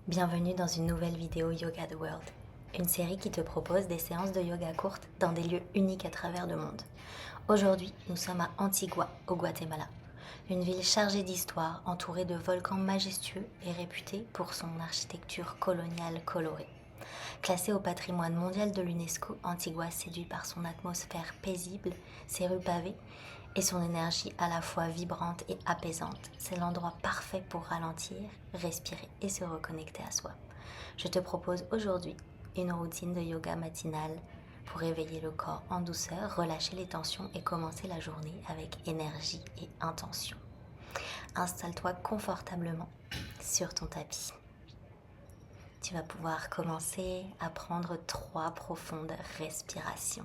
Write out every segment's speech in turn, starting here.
Bienvenue dans une nouvelle vidéo Yoga the World, une série qui te propose des séances de yoga courtes dans des lieux uniques à travers le monde. Aujourd'hui, nous sommes à Antigua, au Guatemala, une ville chargée d'histoire, entourée de volcans majestueux et réputée pour son architecture coloniale colorée. Classée au patrimoine mondial de l'UNESCO, Antigua séduit par son atmosphère paisible, ses rues pavées et son énergie à la fois vibrante et apaisante. C'est l'endroit parfait pour ralentir, respirer et se reconnecter à soi. Je te propose aujourd'hui une routine de yoga matinale pour réveiller le corps en douceur, relâcher les tensions et commencer la journée avec énergie et intention. Installe-toi confortablement sur ton tapis. Tu vas pouvoir commencer à prendre 3 profondes respirations.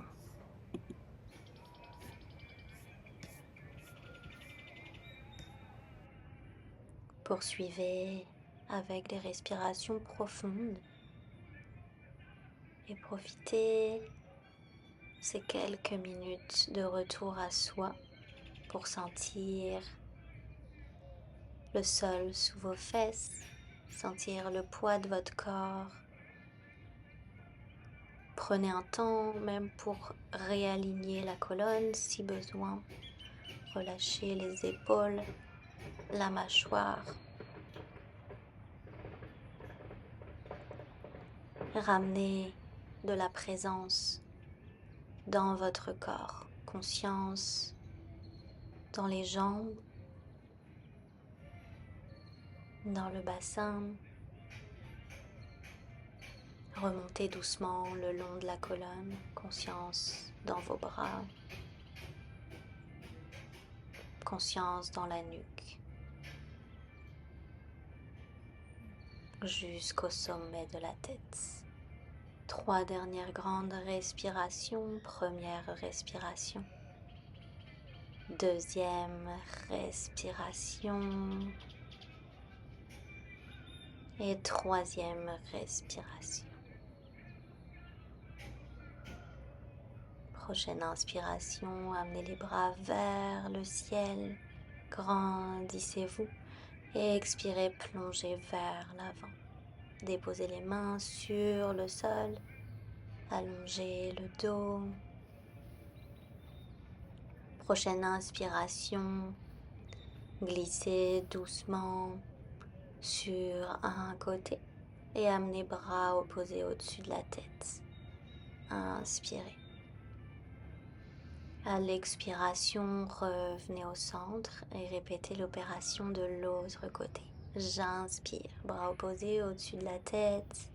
Poursuivez avec des respirations profondes et profitez ces quelques minutes de retour à soi pour sentir le sol sous vos fesses, sentir le poids de votre corps. Prenez un temps même pour réaligner la colonne si besoin. Relâchez les épaules, la mâchoire. Ramenez de la présence dans votre corps, conscience dans les jambes, dans le bassin. Remontez doucement le long de la colonne, conscience dans vos bras, conscience dans la nuque, jusqu'au sommet de la tête. 3 dernières grandes respirations. Première respiration. Deuxième respiration. Et troisième respiration. Prochaine inspiration, amenez les bras vers le ciel, grandissez-vous et expirez, plongez vers l'avant. Déposez les mains sur le sol, allongez le dos. Prochaine inspiration, glissez doucement sur un côté et amenez bras opposés au-dessus de la tête. Inspirez. À l'expiration, revenez au centre et répétez l'opération de l'autre côté. J'inspire, bras opposés au-dessus de la tête.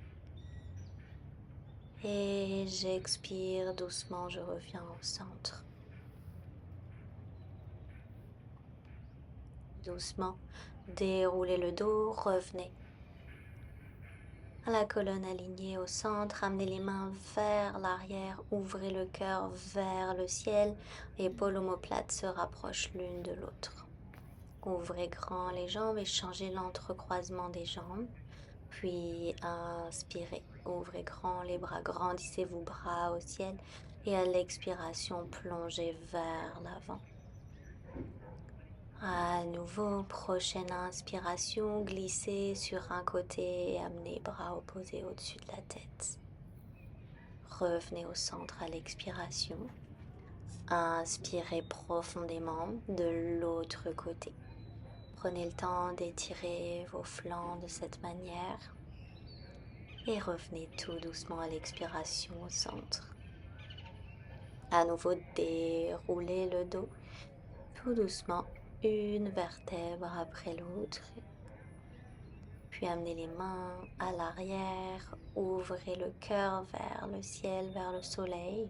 Et j'expire doucement, je reviens au centre. Doucement, déroulez le dos, revenez à la colonne alignée au centre, amenez les mains vers l'arrière, ouvrez le cœur vers le ciel, épaules omoplates se rapprochent l'une de l'autre. Ouvrez grand les jambes et changez l'entrecroisement des jambes. Puis inspirez, ouvrez grand les bras, grandissez-vous bras au ciel et à l'expiration, plongez vers l'avant. À nouveau, prochaine inspiration, glissez sur un côté et amenez bras opposés au-dessus de la tête. Revenez au centre à l'expiration. Inspirez profondément de l'autre côté. Prenez le temps d'étirer vos flancs de cette manière et revenez tout doucement à l'expiration au centre. À nouveau, déroulez le dos tout doucement, une vertèbre après l'autre. Puis amenez les mains à l'arrière, ouvrez le cœur vers le ciel, vers le soleil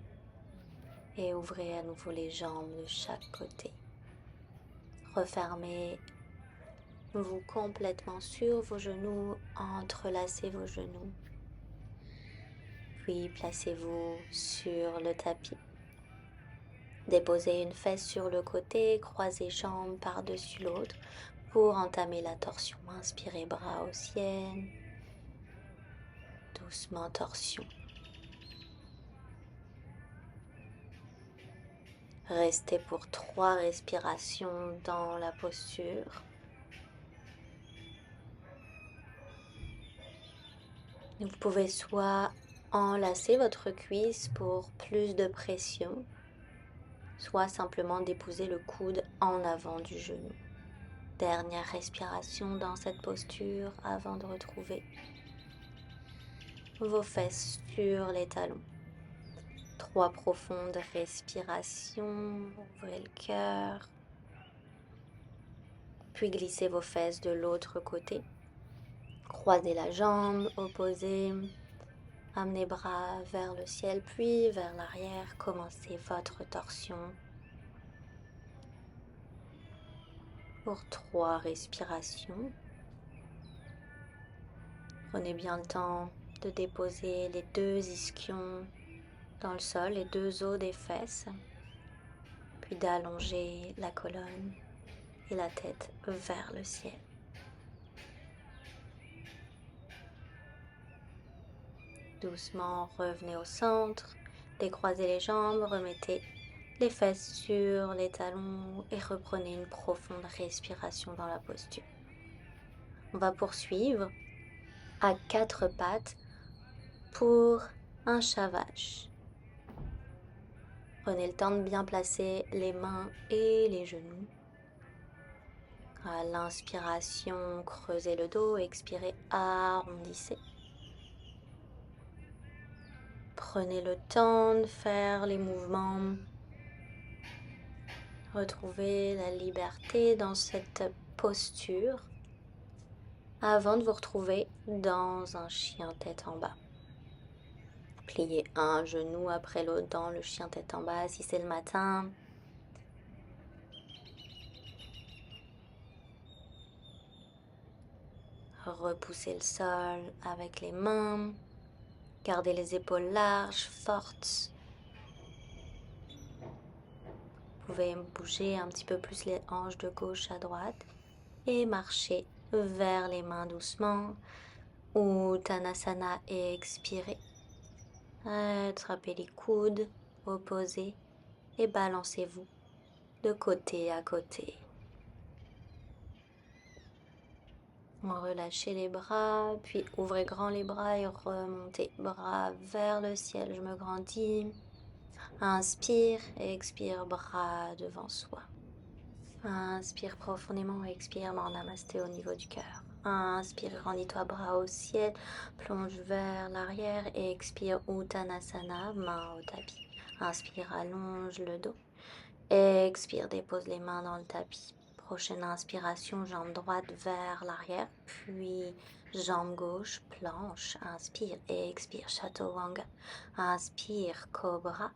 et ouvrez à nouveau les jambes de chaque côté. Refermez vous complètement sur vos genoux, entrelacez vos genoux. Puis placez-vous sur le tapis. Déposez une fesse sur le côté, croisez jambes par-dessus l'autre pour entamer la torsion. Inspirez, bras au ciel. Doucement, torsion. Restez pour 3 respirations dans la posture. Vous pouvez soit enlacer votre cuisse pour plus de pression, soit simplement déposer le coude en avant du genou. Dernière respiration dans cette posture avant de retrouver vos fesses sur les talons. 3 profondes respirations, ouvrez le cœur, puis glissez vos fesses de l'autre côté. Croisez la jambe opposée, amenez bras vers le ciel, puis vers l'arrière, commencez votre torsion. Pour 3 respirations. Prenez bien le temps de déposer les 2 ischions dans le sol, les 2 os des fesses, puis d'allonger la colonne et la tête vers le ciel. Doucement, revenez au centre, décroisez les jambes, remettez les fesses sur les talons et reprenez une profonde respiration dans la posture. On va poursuivre à 4 pattes pour un chat vache. Prenez le temps de bien placer les mains et les genoux. À l'inspiration, creusez le dos, expirez, arrondissez. Prenez le temps de faire les mouvements. Retrouvez la liberté dans cette posture avant de vous retrouver dans un chien tête en bas. Pliez un genou après l'autre dans le chien tête en bas si c'est le matin. Repoussez le sol avec les mains. Gardez les épaules larges, fortes. Vous pouvez bouger un petit peu plus les hanches de gauche à droite et marcher vers les mains doucement. Uttanasana et expirez. Attrapez les coudes, opposez et balancez-vous de côté à côté. Relâchez les bras, puis ouvrez grand les bras et remontez. Bras vers le ciel, je me grandis. Inspire et expire, bras devant soi. Inspire profondément et expire, namasté au niveau du cœur. Inspire, grandis-toi, bras au ciel, plonge vers l'arrière et expire, Uttanasana, main au tapis. Inspire, allonge le dos. Expire, dépose les mains dans le tapis. Prochaine inspiration, jambe droite vers l'arrière, puis jambe gauche, planche. Inspire et expire, Chaturanga. Inspire, cobra.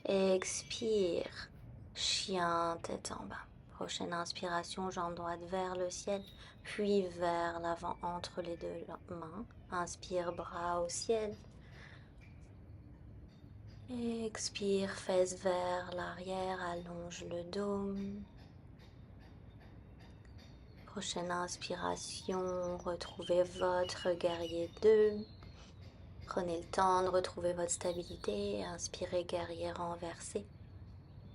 Expire, chien tête en bas. Prochaine inspiration, jambe droite vers le ciel, puis vers l'avant entre les 2 mains. Inspire, bras au ciel. Expire, fesses vers l'arrière, allonge le dos. Prochaine inspiration, retrouvez votre guerrier 2. Prenez le temps de retrouver votre stabilité. Inspirez, guerrier renversé.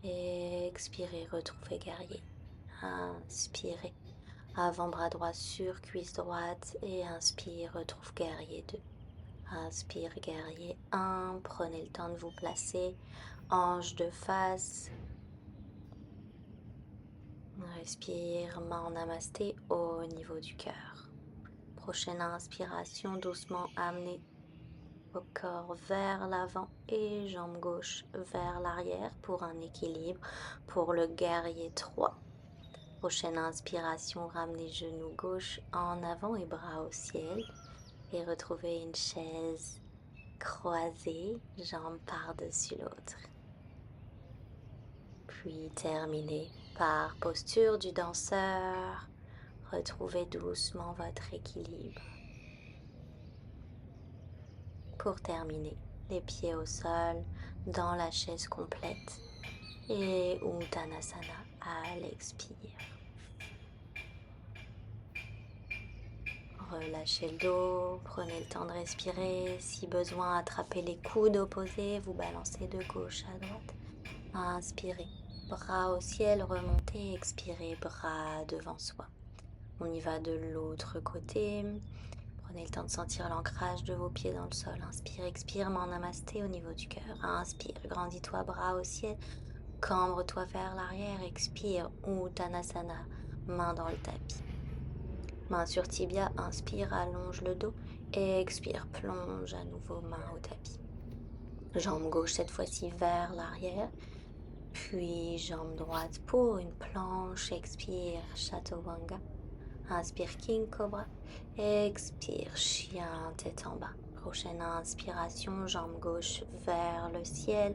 Expirez, retrouvez guerrier. Inspirez, avant-bras droit sur cuisse droite et inspire, retrouve guerrier 2. Inspire, guerrier 1, prenez le temps de vous placer, hanche de face. Respire, main en namasté au niveau du cœur. Prochaine inspiration, doucement amenez au corps vers l'avant et jambe gauche vers l'arrière pour un équilibre pour le guerrier 3. Prochaine inspiration, ramenez genou gauche en avant et bras au ciel et retrouvez une chaise croisée, jambe par-dessus l'autre. Puis terminez par posture du danseur. Retrouvez doucement votre équilibre. Pour terminer, les pieds au sol dans la chaise complète et Uttanasana à l'expire. Relâchez le dos, prenez le temps de respirer. Si besoin, attrapez les coudes opposés, vous balancez de gauche à droite. Inspirez, bras au ciel, remontez, expirez, bras devant soi. On y va de l'autre côté. Prenez le temps de sentir l'ancrage de vos pieds dans le sol. Inspire, expire, mon namasté au niveau du cœur. Inspire, grandis-toi, bras au ciel. Cambre-toi vers l'arrière. Expire, Uttanasana, main dans le tapis. Main sur tibia, inspire, allonge le dos. Expire, plonge à nouveau, main au tapis. Jambe gauche cette fois-ci vers l'arrière. Puis jambe droite pour une planche. Expire, Chaturanga. Inspire, King Cobra. Expire, chien, tête en bas. Prochaine inspiration, jambe gauche vers le ciel,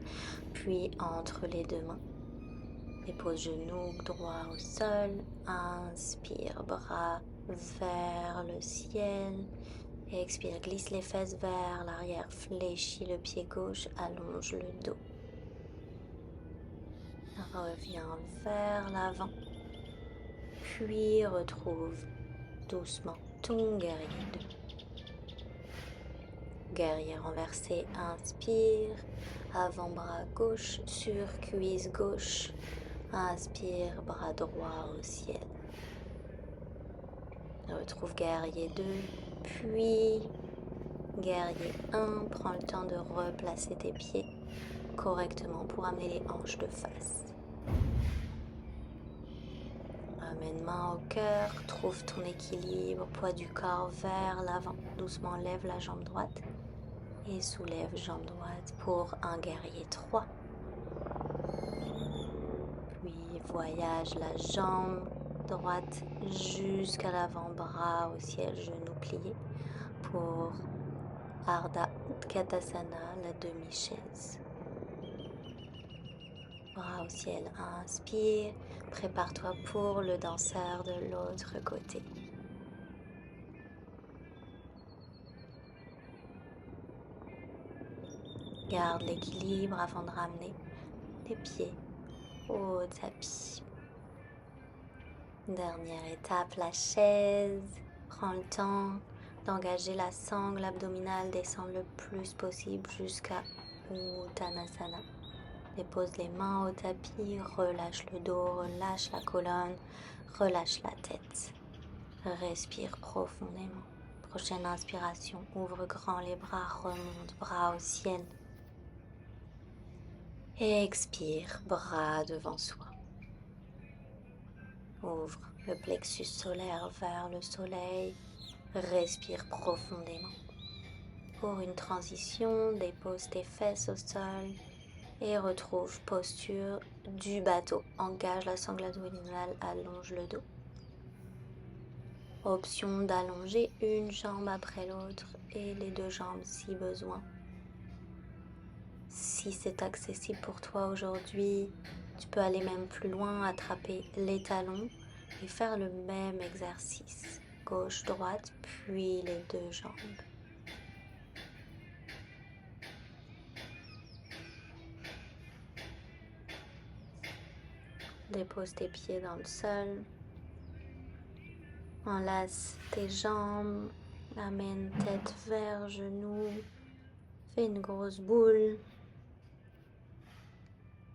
puis entre les deux mains. Dépose genou droit au sol. Inspire, bras vers le ciel. Expire, glisse les fesses vers l'arrière. Fléchis le pied gauche, allonge le dos. Reviens vers l'avant. Puis retrouve doucement ton guerrier 2. Guerrier renversé, inspire. Avant-bras gauche sur cuisse gauche. Inspire, bras droit au ciel. Retrouve guerrier 2, puis guerrier 1. Prends le temps de replacer tes pieds correctement pour amener les hanches de face. Ramène main au cœur, trouve ton équilibre, poids du corps vers l'avant. Doucement lève la jambe droite et soulève jambe droite pour un guerrier 3. Puis voyage la jambe droite jusqu'à l'avant-bras au ciel, genou plié pour Ardha Utkatasana, la demi-chaise. Bras au ciel, inspire, prépare-toi pour le danseur de l'autre côté. Garde l'équilibre avant de ramener les pieds au tapis. Dernière étape, la chaise. Prends le temps d'engager la sangle abdominale, descendre le plus possible jusqu'à Uttanasana. Dépose les mains au tapis, relâche le dos, relâche la colonne, relâche la tête. Respire profondément. Prochaine inspiration, ouvre grand les bras, remonte, bras au ciel. Expire, bras devant soi. Ouvre le plexus solaire vers le soleil. Respire profondément. Pour une transition, dépose tes fesses au sol et retrouve posture du bateau. Engage la sangle abdominale, allonge le dos. Option d'allonger une jambe après l'autre et les deux jambes si besoin. Si c'est accessible pour toi aujourd'hui, tu peux aller même plus loin, attraper les talons et faire le même exercice. Gauche, droite, puis les deux jambes. Dépose tes pieds dans le sol. Enlace tes jambes. Amène tête vers genou. Fais une grosse boule.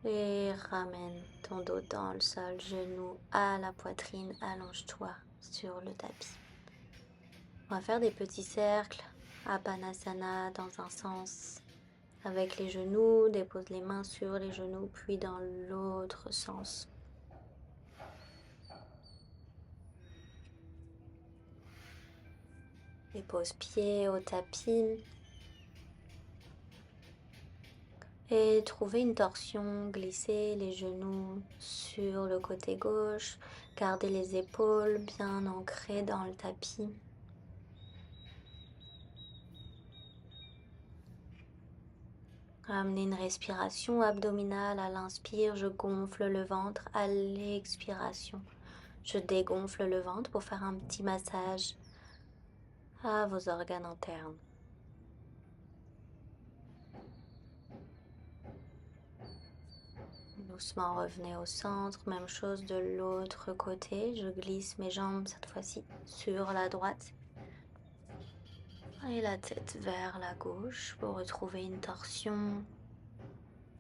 Et ramène ton dos dans le sol, genou à la poitrine. Allonge-toi sur le tapis. On va faire des petits cercles. Apanasana dans un sens. Avec les genoux, dépose les mains sur les genoux, puis dans l'autre sens. Dépose pied au tapis. Et trouvez une torsion, glissez les genoux sur le côté gauche. Gardez les épaules bien ancrées dans le tapis. Ramenez une respiration abdominale à l'inspire, je gonfle le ventre. À l'expiration, je dégonfle le ventre pour faire un petit massage à vos organes internes. Doucement revenez au centre, même chose de l'autre côté. Je glisse mes jambes cette fois-ci sur la droite. Et la tête vers la gauche pour retrouver une torsion.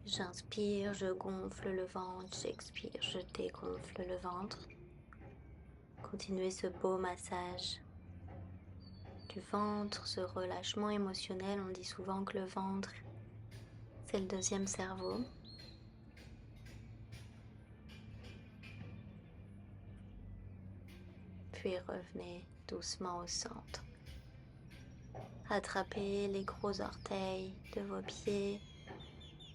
J'inspire, je gonfle le ventre, j'expire, je dégonfle le ventre. Continuez ce beau massage du ventre, ce relâchement émotionnel. On dit souvent que le ventre, c'est le deuxième cerveau. Puis revenez doucement au centre. Attrapez les gros orteils de vos pieds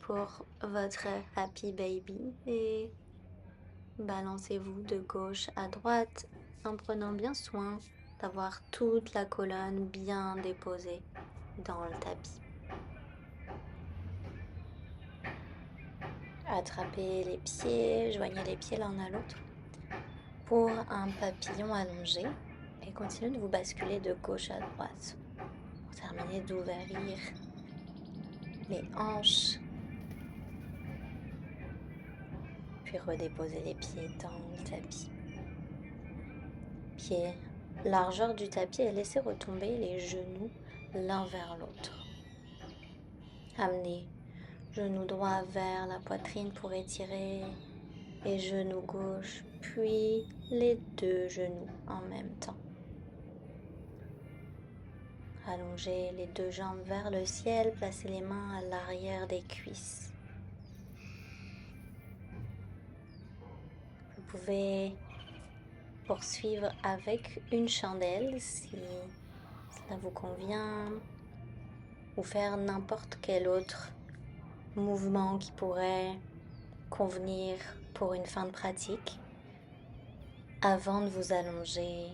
pour votre happy baby et balancez-vous de gauche à droite en prenant bien soin d'avoir toute la colonne bien déposée dans le tapis. Attrapez les pieds, joignez les pieds l'un à l'autre pour un papillon allongé et continuez de vous basculer de gauche à droite pour terminer d'ouvrir les hanches, puis redéposer les pieds dans le tapis. Pieds, largeur du tapis et laissez retomber les genoux l'un vers l'autre. Amenez genou droit vers la poitrine pour étirer les genoux gauche, puis les deux genoux en même temps. Allongez les deux jambes vers le ciel, placez les mains à l'arrière des cuisses. Vous pouvez poursuivre avec une chandelle si cela vous convient, ou faire n'importe quel autre mouvement qui pourrait convenir pour une fin de pratique avant de vous allonger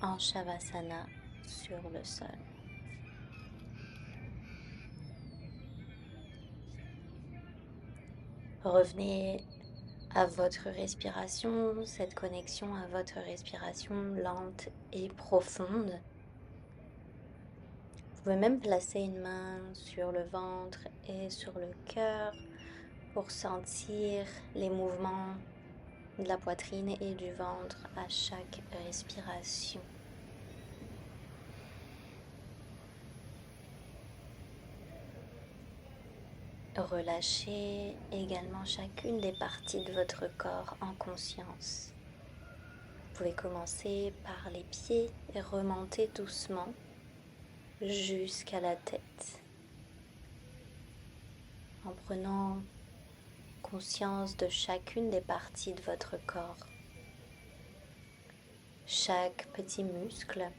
en Shavasana sur le sol. Revenez à votre respiration, cette connexion à votre respiration lente et profonde. Vous pouvez même placer une main sur le ventre et sur le cœur pour sentir les mouvements de la poitrine et du ventre à chaque respiration. Relâchez également chacune des parties de votre corps en conscience. Vous pouvez commencer par les pieds et remonter doucement jusqu'à la tête. En prenant conscience de chacune des parties de votre corps. Chaque petit muscle,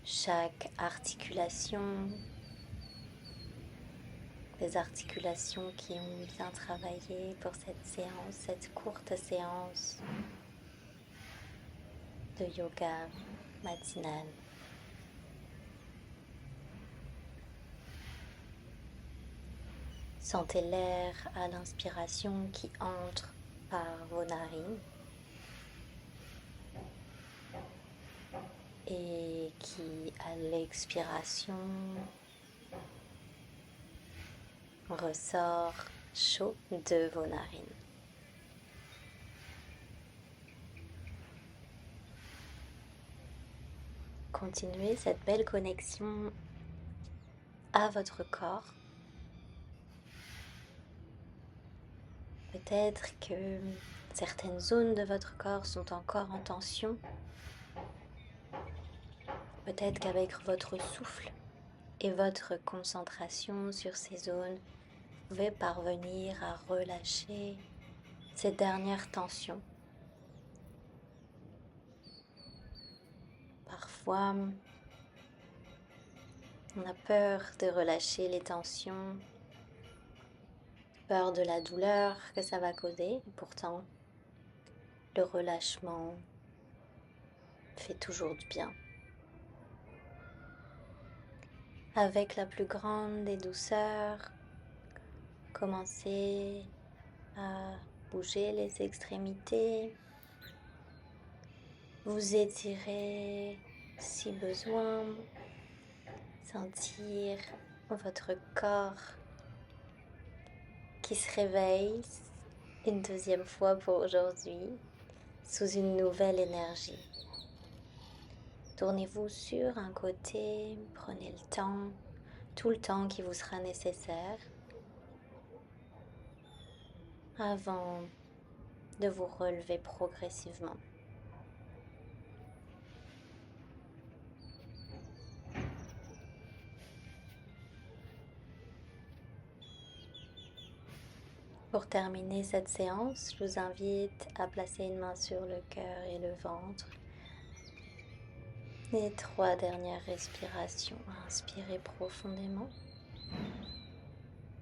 chaque articulation, les articulations qui ont bien travaillé pour cette séance, cette courte séance de yoga matinal. Sentez l'air à l'inspiration qui entre par vos narines et qui, à l'expiration, ressort chaud de vos narines. Continuez cette belle connexion à votre corps. Peut-être que certaines zones de votre corps sont encore en tension. Peut-être qu'avec votre souffle et votre concentration sur ces zones, vous pouvez parvenir à relâcher ces dernières tensions. Parfois, on a peur de relâcher les tensions, peur de la douleur que ça va causer. Pourtant, le relâchement fait toujours du bien. Avec la plus grande des douceurs, commencez à bouger les extrémités, vous étirez si besoin, sentir votre corps qui se réveille une deuxième fois pour aujourd'hui sous une nouvelle énergie. Tournez-vous sur un côté, prenez le temps, tout le temps qui vous sera nécessaire avant de vous relever progressivement. Pour terminer cette séance, je vous invite à placer une main sur le cœur et le ventre. Les 3 dernières respirations. Inspirez profondément.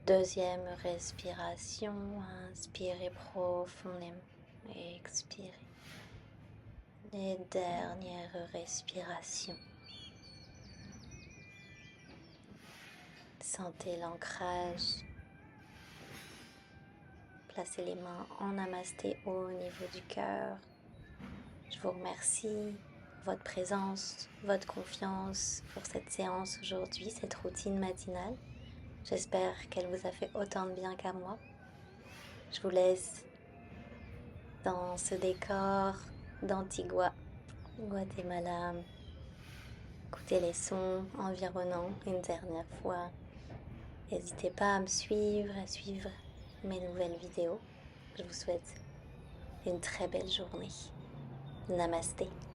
Deuxième respiration. Inspirez profondément. Expirez. Les dernières respirations. Sentez l'ancrage. Placez les mains en namasté au niveau du cœur. Je vous remercie pour votre présence, votre confiance pour cette séance aujourd'hui, cette routine matinale. J'espère qu'elle vous a fait autant de bien qu'à moi. Je vous laisse dans ce décor d'Antigua, Guatemala. Écoutez les sons environnants une dernière fois. N'hésitez pas à me suivre, à suivre mes nouvelles vidéos. Je vous souhaite une très belle journée. Namasté.